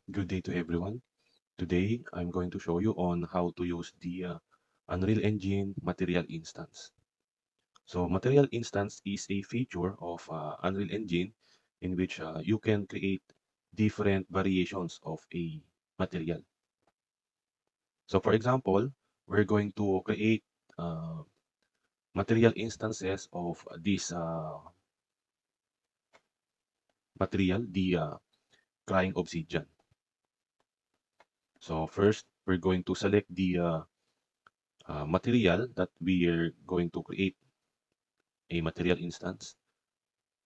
Good day to everyone. Today, I'm going to show you on how to use the Unreal Engine Material Instance. So, Material Instance is a feature of Unreal Engine in which you can create different variations of a material. So, for example, we're going to create uh, material instances of this material, the crying obsidian. So, first, we're going to select the material that we are going to create a material instance.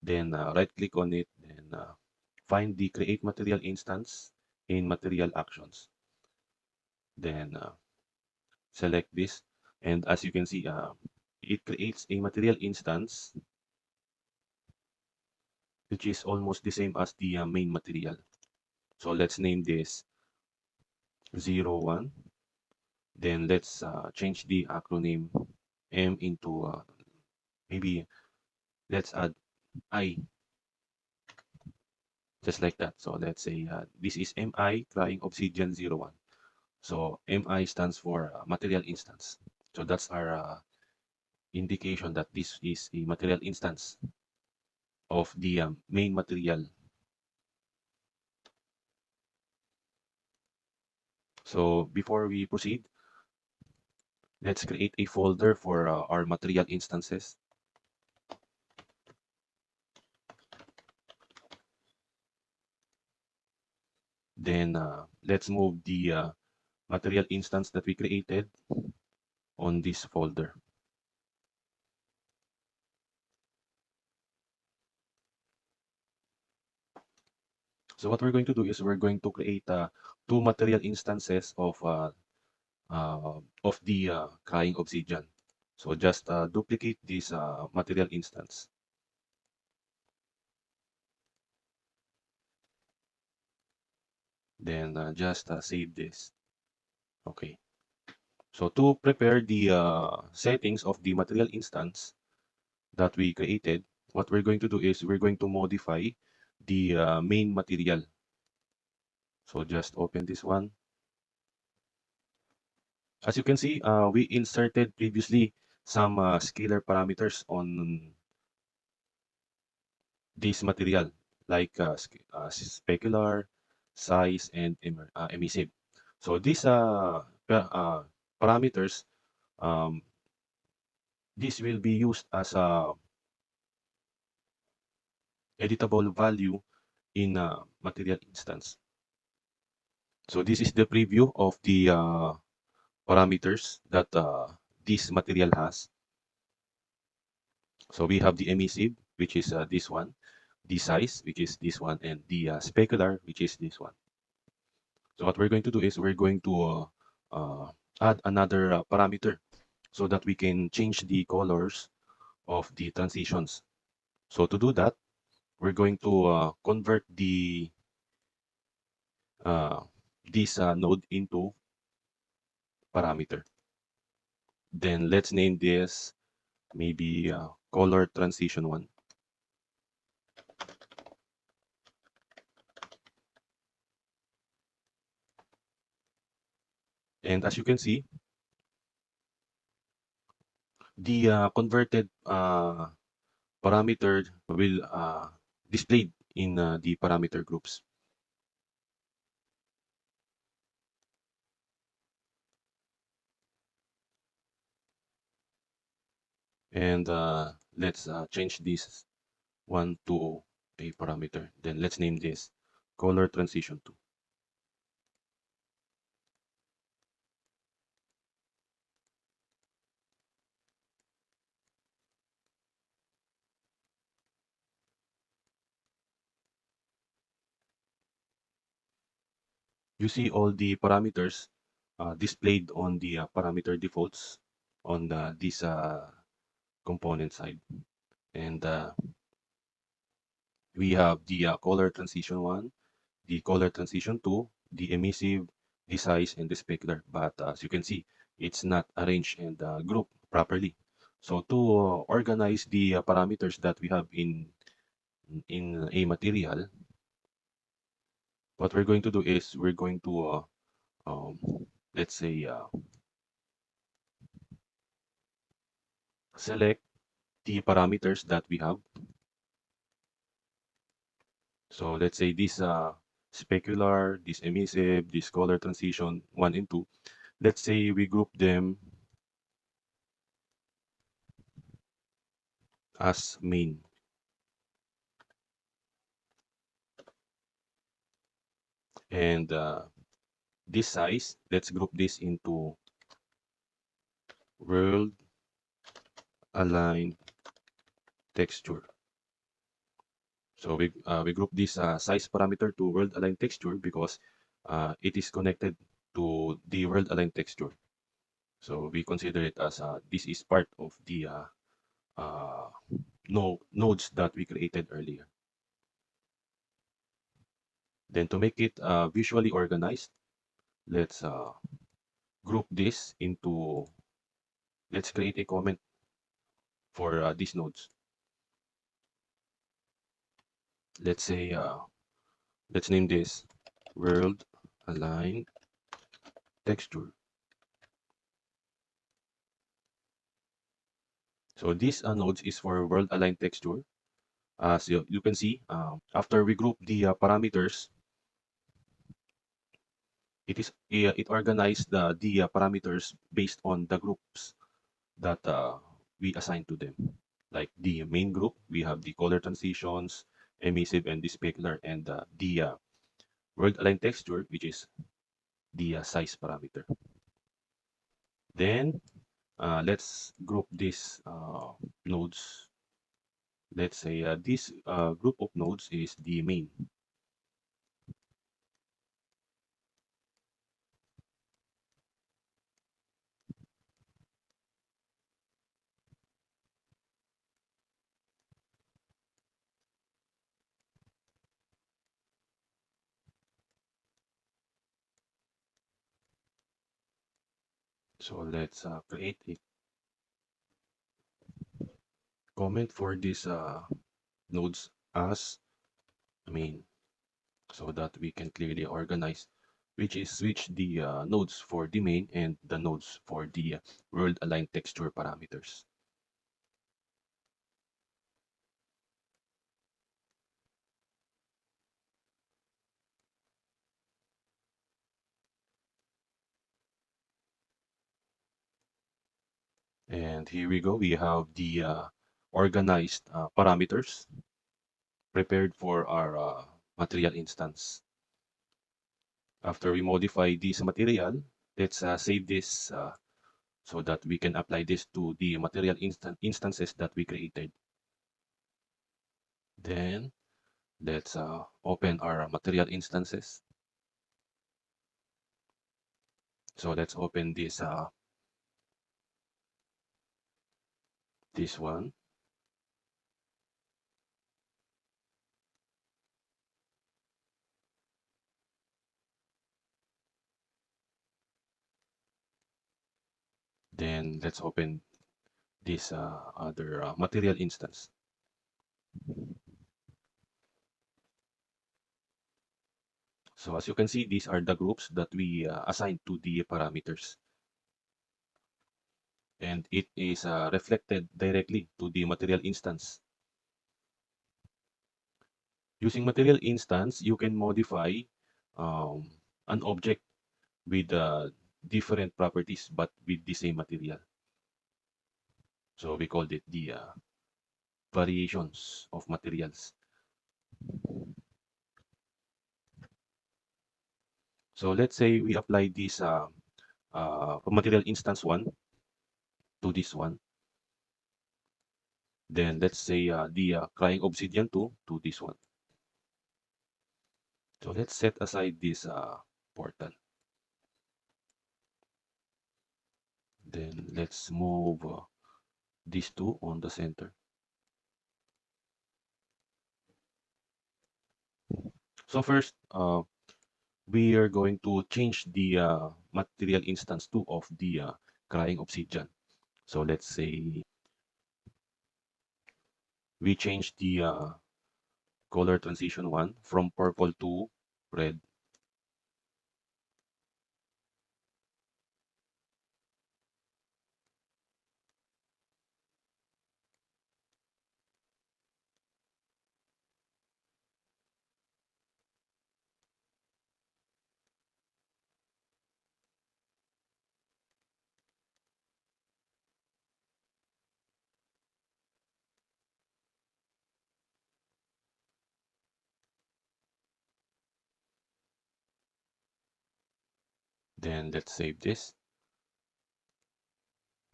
Then right click on it, then find the create material instance in material actions. Then select this. And as you can see, it creates a material instance which is almost the same as the main material. So let's name this 01. Then let's change the acronym M into maybe let's add I, just like that. So let's say this is MI Crying Obsidian 01. So MI stands for material instance. So that's our indication that this is a material instance of the main material. So before we proceed, let's create a folder for our material instances. Then let's move the material instance that we created on this folder. So what we're going to do is we're going to create two material instances of the crying obsidian. So just duplicate this material instance. Then just save this. Okay. So to prepare the settings of the material instance that we created, what we're going to do is we're going to modify the main material. So just open this one. As you can see, we inserted previously some scalar parameters on this material, like specular, size, and emissive. So these parameters, um, this will be used as a editable value in a material instance. So this is the preview of the parameters that this material has. So we have the emissive, which is this one, the size, which is this one, and the specular, which is this one. So what we're going to do is we're going to add another parameter so that we can change the colors of the transitions. So to do that, we're going to convert the uh, this node into parameter. Then let's name this maybe color transition 1. And as you can see, the converted parameter will displayed in the parameter groups. And let's change this one to a parameter. Then let's name this color transition 2. You see all the parameters displayed on the parameter defaults on this component side. And we have the color transition 1, the color transition 2, the emissive, the size, and the specular. But as you can see, it's not arranged and grouped properly. So to organize the parameters that we have in a material, What we're going to do is we're going to let's say select the parameters that we have. So let's say this specular, this emissive, this color transition 1 and 2. Let's say we group them as main. And this size, let's group this into world align texture. So we group this size parameter to world align texture because it is connected to the world align texture. So we consider it as this is part of the uh, nodes that we created earlier. Then to make it visually organized, let's group this into, let's create a comment for these nodes. Let's say, let's name this world align texture. So this nodes is for world align texture. As you can see, after we group the parameters, it organized the parameters based on the groups that we assign to them. Like the main group, we have the color transitions, emissive and the specular, and the world align texture, which is the size parameter. Then let's group these nodes. Let's say this group of nodes is the main. So let's create a comment for these nodes as main, so that we can clearly organize which the nodes for the main and the nodes for the world align texture parameters. And here we go. We have the organized parameters prepared for our material instance. After we modify this material, let's save this so that we can apply this to the material instances that we created. Then let's open our material instances. So let's open this one. Then let's open this other material instance. So as you can see, these are the groups that we assigned to the parameters. And it is reflected directly to the material instance. Using material instance, you can modify um, an object with different properties but with the same material. So we called it the variations of materials. So let's say we apply this material instance 1 to this one. Then let's say the crying obsidian 2 to this one. So let's set aside this portal. Then let's move these two on the center. So first, we are going to change the material instance 2 of the crying obsidian. So let's say we change the color transition 1 from purple to red. Then let's save this.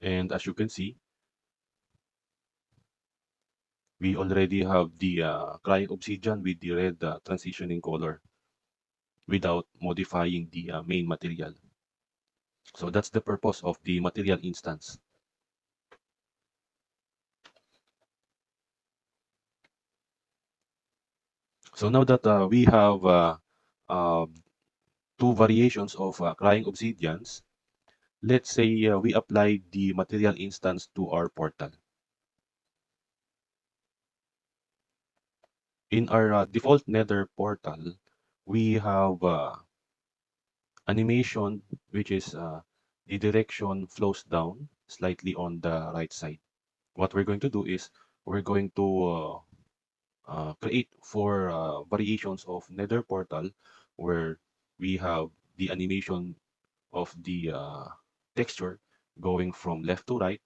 And as you can see, we already have the crying obsidian with the red transitioning color without modifying the main material. So that's the purpose of the material instance. So now that we have uh, two variations of crying obsidians, let's say we apply the material instance to our portal. In our default nether portal, we have animation, which is the direction flows down slightly on the right side. What we're going to do is we're going to create four variations of nether portal where we have the animation of the texture going from left to right,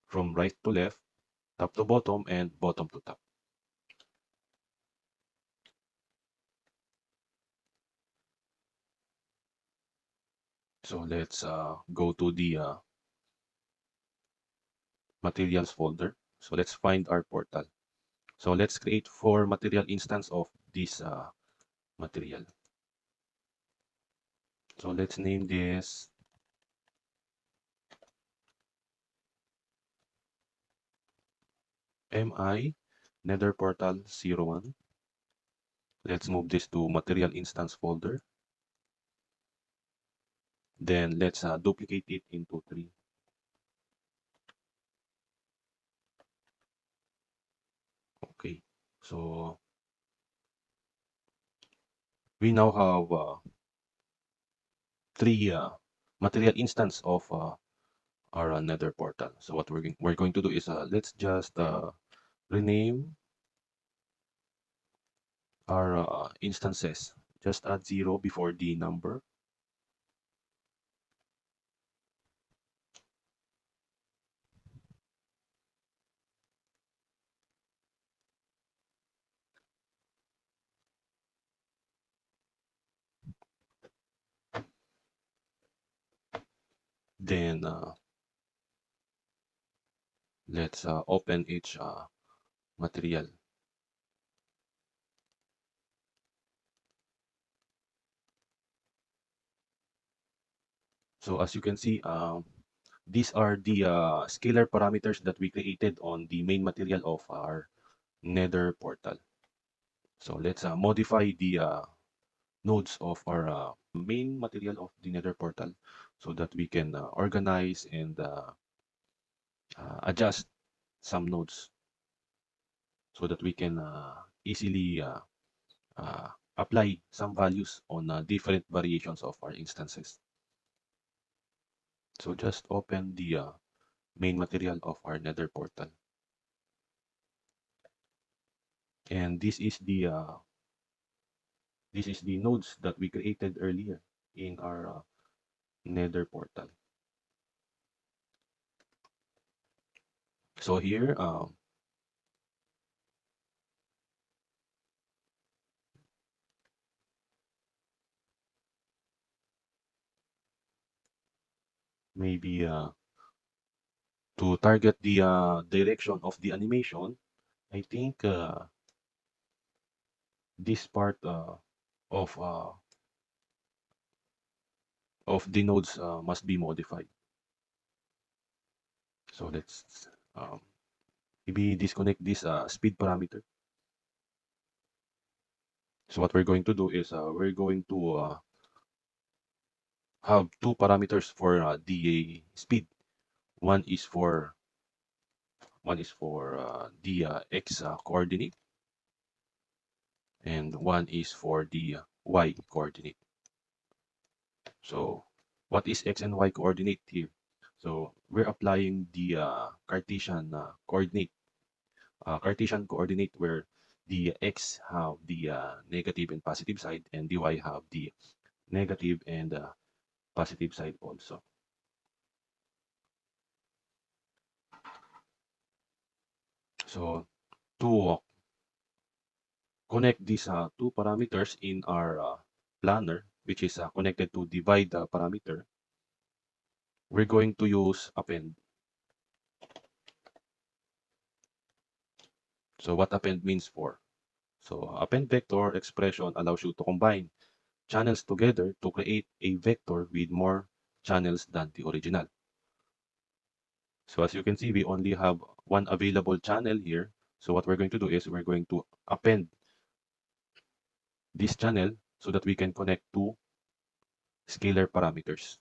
from right to left, top to bottom, and bottom to top. So let's go to the materials folder. So let's find our portal. So let's create four material instance of this material. So let's name this MI Nether Portal 01. Let's move this to material instance folder. Then let's duplicate it into 3. Okay, so we now have 3 material instance of our nether portal. So what we're going to do is let's just rename our instances. Just add 0 before the number. Then let's open each material. So as you can see, these are the scalar parameters that we created on the main material of our nether portal. So let's modify the nodes of our main material of the nether portal so that we can organize and adjust some nodes so that we can easily uh, apply some values on different variations of our instances. So just open the main material of our nether portal. And this is the nodes that we created earlier in our nether portal. So here, maybe to target the direction of the animation, I think this part of uh, of the nodes must be modified. So let's maybe disconnect this speed parameter. So what we're going to do is we're going to have two parameters for the speed. One is for the x coordinate, and one is for the y coordinate. So what is x and y coordinate here? So we're applying the Cartesian coordinate where the x have the negative and positive side, and the y have the negative and positive side also. So to connect these two parameters in our planner, which is connected to divide parameter, we're going to use append. So what append means for? So append vector expression allows you to combine channels together to create a vector with more channels than the original. So as you can see, we only have one available channel here. So what we're going to do is we're going to append this channel so that we can connect two scalar parameters.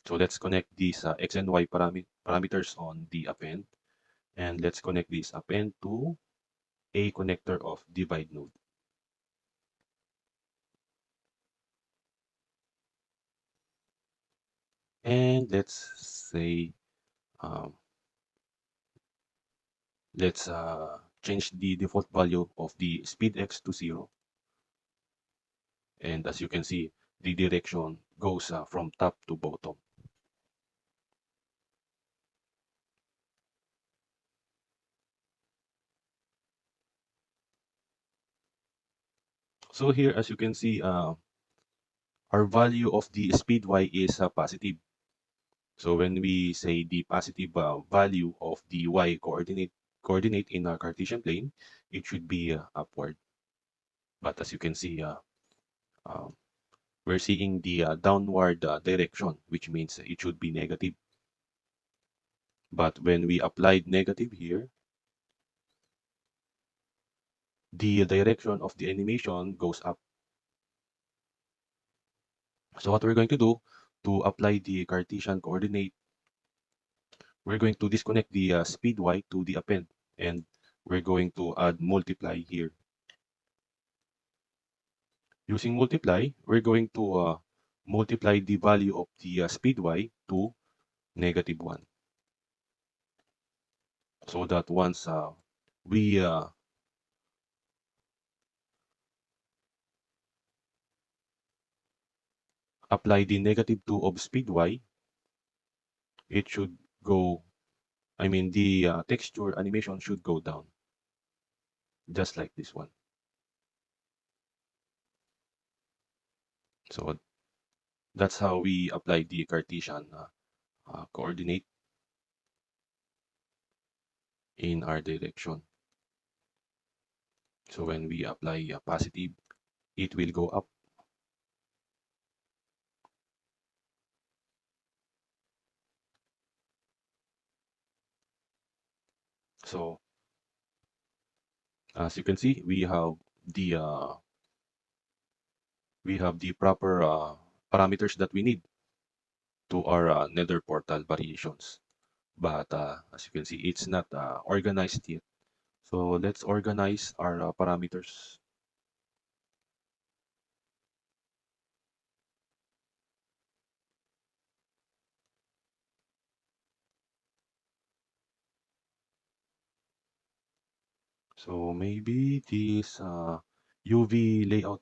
So let's connect these x and y parameters on the append. And let's connect this append to a connector of divide node. And let's say, um, let's change the default value of the speed x to 0. And as you can see, the direction goes from top to bottom. So here, as you can see, our value of the speed y is positive. So when we say the positive value of the y coordinate in a Cartesian plane, it should be upward. But as you can see, um, we're seeing the downward direction, which means it should be negative. But when we applied negative here, the direction of the animation goes up. So what we're going to do to apply the Cartesian coordinate, we're going to disconnect the speed y to the append, and we're going to add multiply here. Using multiply, we're going to multiply the value of the speed y to -1. So that once we apply the -2 of speed y, it should go, I mean, the texture animation should go down, just like this one. So that's how we apply the Cartesian coordinate in our direction. So when we apply positive, it will go up. So as you can see, we have the proper parameters that we need to our nether portal variations. But as you can see, it's not organized yet. So let's organize our parameters. So maybe this UV layout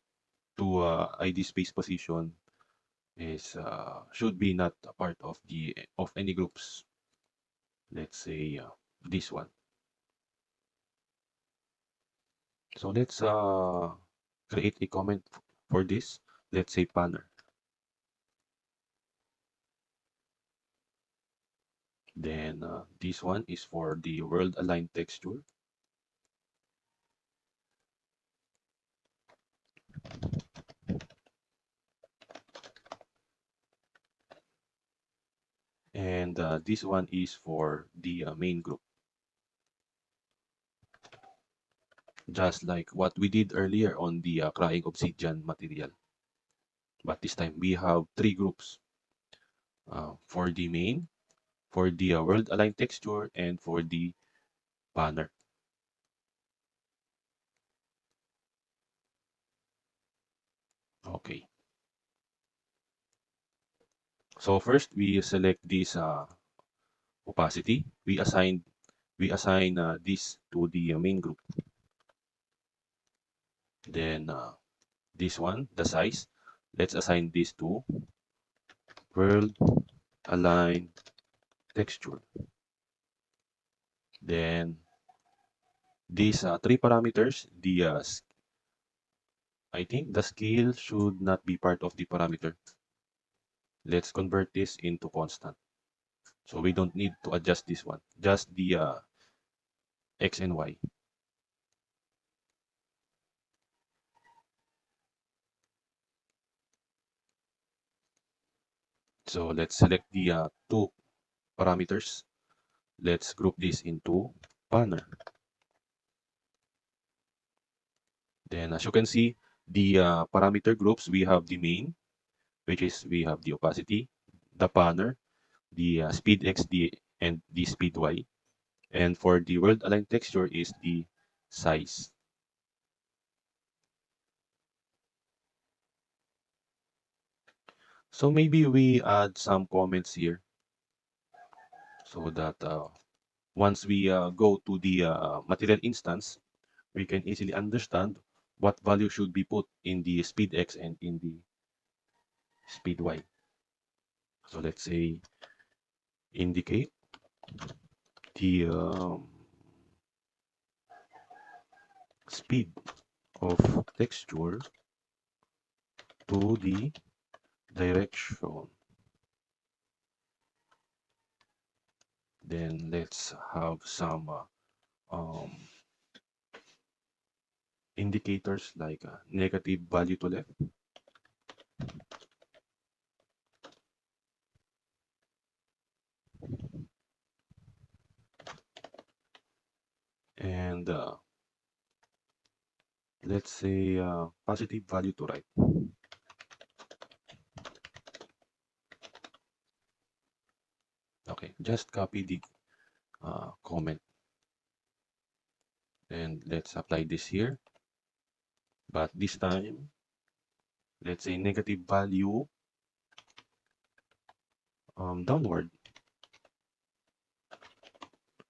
to ID space position is should be not a part of the of any groups. Let's say this one. So let's create a comment for this. Let's say banner. Then this one is for the world aligned texture. And this one is for the main group. Just like what we did earlier on the crying obsidian material. But this time we have three groups for the main, for the world aligned texture, and for the banner. Okay. So first we select this opacity. We assign this to the main group. Then this one, the size, let's assign this to world align texture. Then these three parameters, the I think the scale should not be part of the parameter. Let's convert this into constant. So we don't need to adjust this one, just the x and y. So let's select the two parameters. Let's group this into banner. Then as you can see, the parameter groups, we have the main, which is we have the opacity, the banner, the speed x, and the speed y. And for the world align texture is the size. So maybe we add some comments here so that once we go to the material instance, we can easily understand what value should be put in the speed x and in the speed y. So let's say indicate the speed of texture to the direction. Then let's have some indicators like negative value to left. And let's say positive value to right. Okay, just copy the comment and let's apply this here. But this time, let's say negative value downward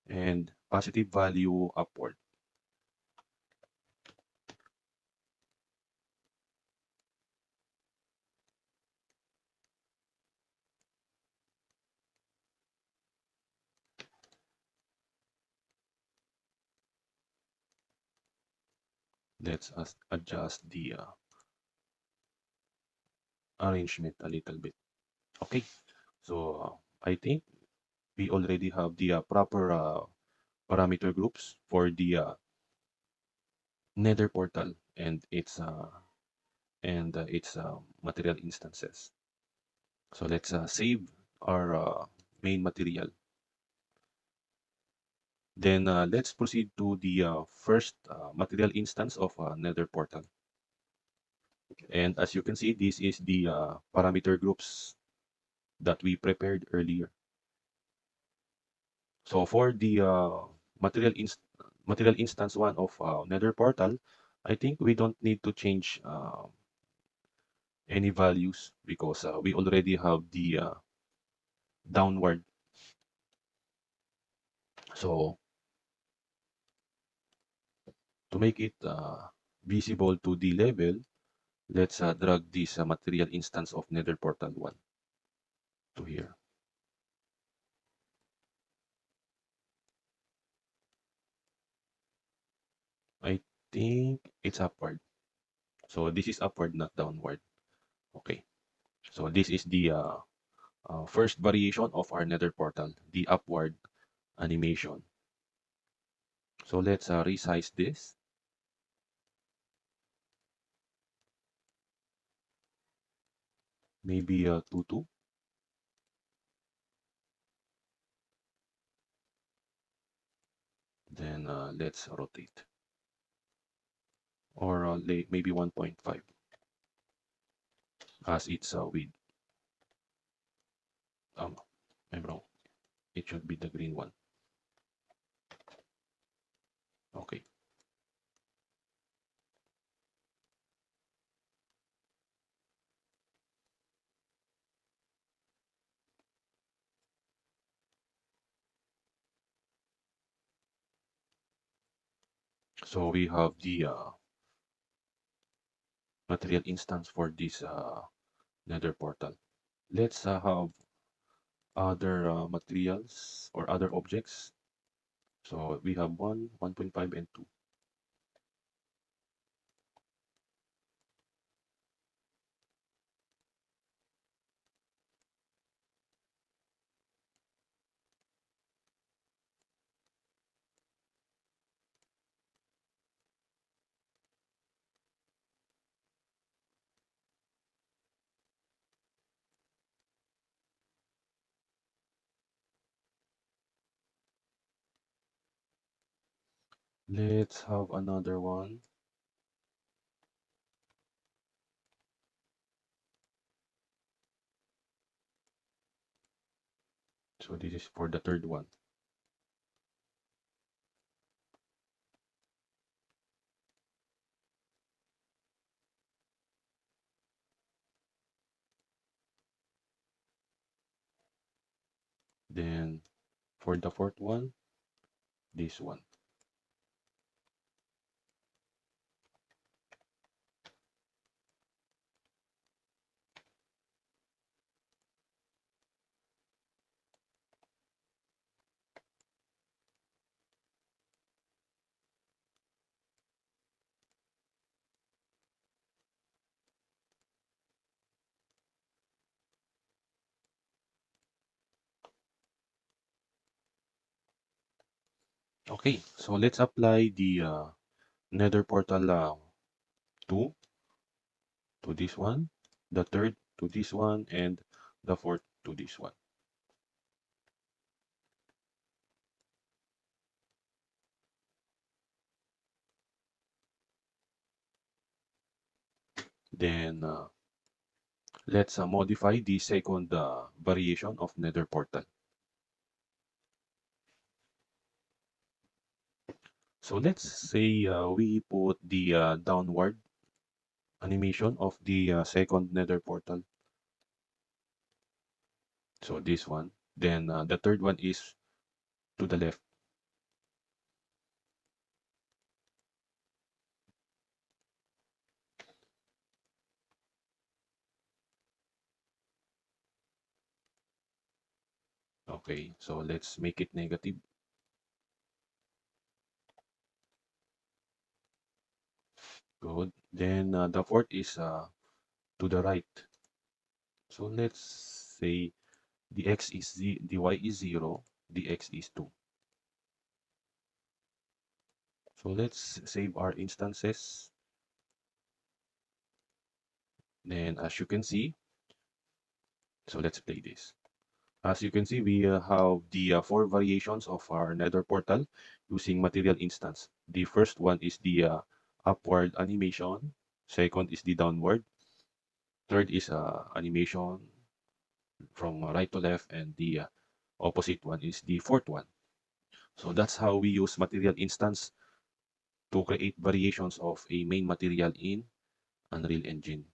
and positive value upward. Let's adjust the arrangement a little bit. Okay, so I think we already have the proper parameter groups for the Nether portal and its material instances. So let's save our main material. Then let's proceed to the first material instance of Nether portal. And as you can see, this is the parameter groups that we prepared earlier. So for the material instance one of Nether portal, I think we don't need to change any values because we already have the downward. So to make it visible to the level, let's drag this material instance of Nether portal 1 to here. I think it's upward. So this is upward, not downward. Okay. So this is the first variation of our Nether portal, the upward animation. So let's resize this. Maybe 2, 2. Then let's rotate. Or maybe 1.5 as its width. I'm wrong. It should be the green one. Okay. So we have the material instance for this Nether portal. Let's have other materials or other objects. So we have 1, 1.5, and 2. Let's have another one. So this is for the third one. Then for the fourth one, this one. Okay, so let's apply the Nether Portal 2 to this one, the third to this one, and the fourth to this one. Then let's modify the second variation of Nether Portal. So let's say we put the downward animation of the second Nether Portal. So this one. Then the third one is to the left. Okay, so let's make it negative. Good. Then the fourth is to the right. So let's say the y is 0, the x is 2. So let's save our instances. Then as you can see, so let's play this. As you can see, we have the four variations of our Nether portal using material instance. The first one is the upward animation. Second is the downward. Third is animation from right to left, and the opposite one is the fourth one. So that's how we use material instance to create variations of a main material in Unreal Engine.